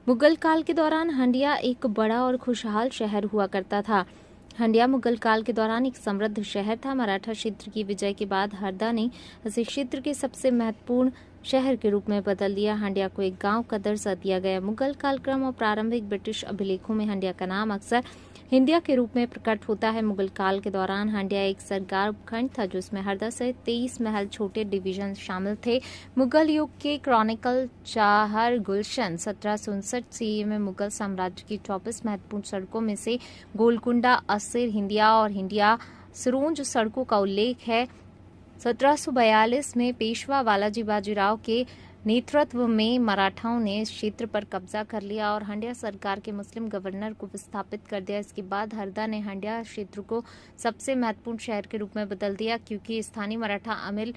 मुगल काल के दौरान हंडिया एक बड़ा और खुशहाल शहर हुआ करता था। हंडिया मुगल काल के दौरान एक समृद्ध शहर था। मराठा क्षेत्र की विजय के बाद हरदा ने इसे क्षेत्र के सबसे महत्वपूर्ण शहर के रूप में बदल दिया। हंडिया को एक गांव का दर्जा दिया गया। मुगल कालक्रम और प्रारंभिक ब्रिटिश अभिलेखों में हंडिया का नाम अक्सर हिंदिया के रूप में प्रकट होता है। मुगल काल के दौरान हंडिया एक सरकार उपखंड था जिसमें हरदा सहित 23 महल छोटे डिवीजन शामिल थे। मुगल युग के क्रॉनिकल चाहर गुलशन 1759 ईस्वी में मुगल साम्राज्य की 24 महत्वपूर्ण सड़कों में से गोलकुंडा, असिर, हिंदिया और हिंदिया सिरोंज सड़कों का उल्लेख है। 1742 में पेशवा बालाजी बाजीराव के नेतृत्व में मराठाओं ने इस क्षेत्र पर कब्जा कर लिया और हंडिया सरकार के मुस्लिम गवर्नर को विस्थापित कर दिया। इसके बाद हरदा ने हंडिया क्षेत्र को सबसे महत्वपूर्ण शहर के रूप में बदल दिया क्योंकि स्थानीय मराठा अमीर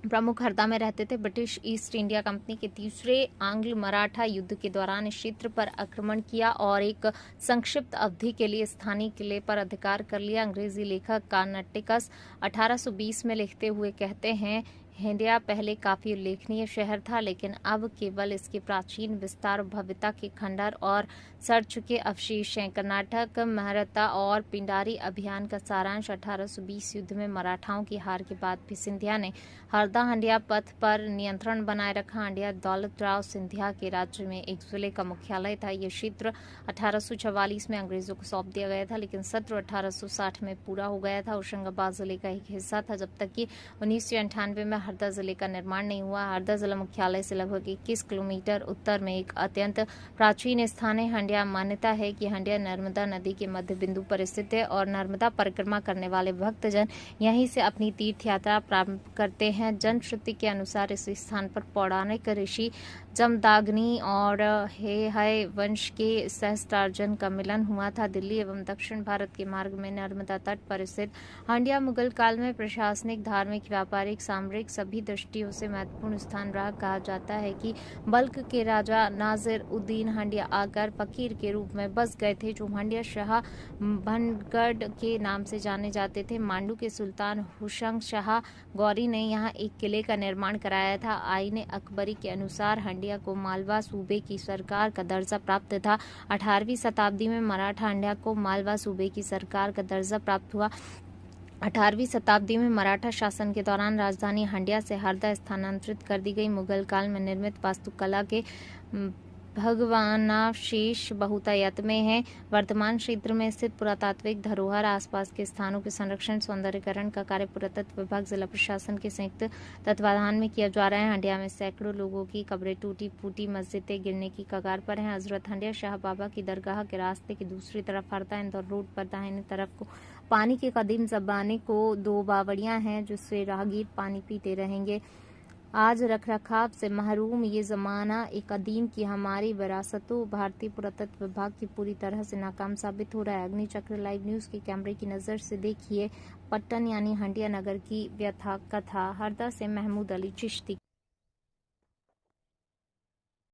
प्रमुख हरदा में रहते थे। ब्रिटिश ईस्ट इंडिया कंपनी के तीसरे आंग्ल मराठा युद्ध के दौरान इस क्षेत्र पर आक्रमण किया और एक संक्षिप्त अवधि के लिए स्थानीय किले पर अधिकार कर लिया। अंग्रेजी लेखक कार्नाटिकस 1820 में लिखते हुए कहते हैं, हंडिया पहले काफी उल्लेखनीय शहर था लेकिन अब केवल इसके प्राचीन विस्तार, भव्यता के खंडर और सड़ चुके अवशेष हैं। कर्नाटक, महरता और पिंडारी अभियान का सारांश 1820 युद्ध में मराठाओं की हार के बाद भी सिंधिया ने हरदा हंडिया पथ पर नियंत्रण बनाए रखा। हंडिया दौलत राव सिंधिया के राज्य में एक जिले का मुख्यालय था। यह क्षेत्र 1844 में अंग्रेजों को सौंप दिया गया था लेकिन सत्र 1860 में पूरा हो गया था। होशंगाबाद जिले का एक हिस्सा था जब तक कि 1998 में हरदा जिले का निर्माण नहीं हुआ। हरदा जिला मुख्यालय से लगभग 21 किलोमीटर उत्तर में एक अत्यंत प्राचीन स्थान है। हंडिया मान्यता है कि हंडिया नर्मदा नदी के मध्य बिंदु पर स्थित है और नर्मदा परिक्रमा करने वाले भक्तजन यहीं से अपनी तीर्थ यात्रा प्रारंभ करते हैं। जनश्रुति के अनुसार इस स्थान पर पौराणिक ऋषि जमदाग्नि और हेहय वंश के सहस्त्रार्जुन का मिलन हुआ था। दिल्ली एवं दक्षिण भारत के मार्ग में नर्मदा तट पर स्थित हंडिया मुगल काल में प्रशासनिक, धार्मिक, व्यापारिक, सामरिक सभी दृष्टियों से महत्वपूर्ण स्थान रहा। कहा जाता है कि बल्ख के राजा नासिर उद्दीन हंडिया आकर फकीर के रूप में बस गए थे जो हंडिया शाह भनगढ़ के नाम से जाने जाते थे। मांडू के सुल्तान हुसंग शाह गौरी ने यहाँ एक किले का निर्माण कराया था। आईने अकबरी के अनुसार हंडिया को मालवा सूबे की सरकार का दर्जा प्राप्त था। 18वीं शताब्दी में मराठा हंडिया को मालवा सूबे की सरकार का दर्जा प्राप्त हुआ। 18वीं शताब्दी में मराठा शासन के दौरान राजधानी हंडिया से हरदा स्थानांतरित कर दी गई। मुगल काल में निर्मित वास्तुकला के भगवानावशेष बहुतायत में है। वर्तमान क्षेत्र में स्थित पुरातात्विक धरोहर, आसपास के स्थानों के संरक्षण, सौंदर्यीकरण का कार्य पुरातत्व विभाग, जिला प्रशासन के संयुक्त तत्वाधान में किया जा रहा है। हंडिया में सैकड़ों लोगों की कब्रें टूटी फूटी, मस्जिदें गिरने की कगार पर हैं। हजरत हंडिया शाह बाबा की दरगाह के रास्ते की दूसरी तरफ हरदा इंदौर रोड पर दाहिनी तरफ को पानी के कदीम जमाने को 2 बावड़ियां हैं जिससे राहगीर पानी पीते रहेंगे। आज रखरखाव से महरूम ये जमाना एक कदीम की हमारी विरासतों भारतीय पुरातत्व विभाग की पूरी तरह से नाकाम साबित हो रहा है। अग्नि चक्र लाइव न्यूज के कैमरे की नजर से देखिए पट्टन यानी हंडिया नगर की व्यथा कथा। हरदा से महमूद अली चिश्ती।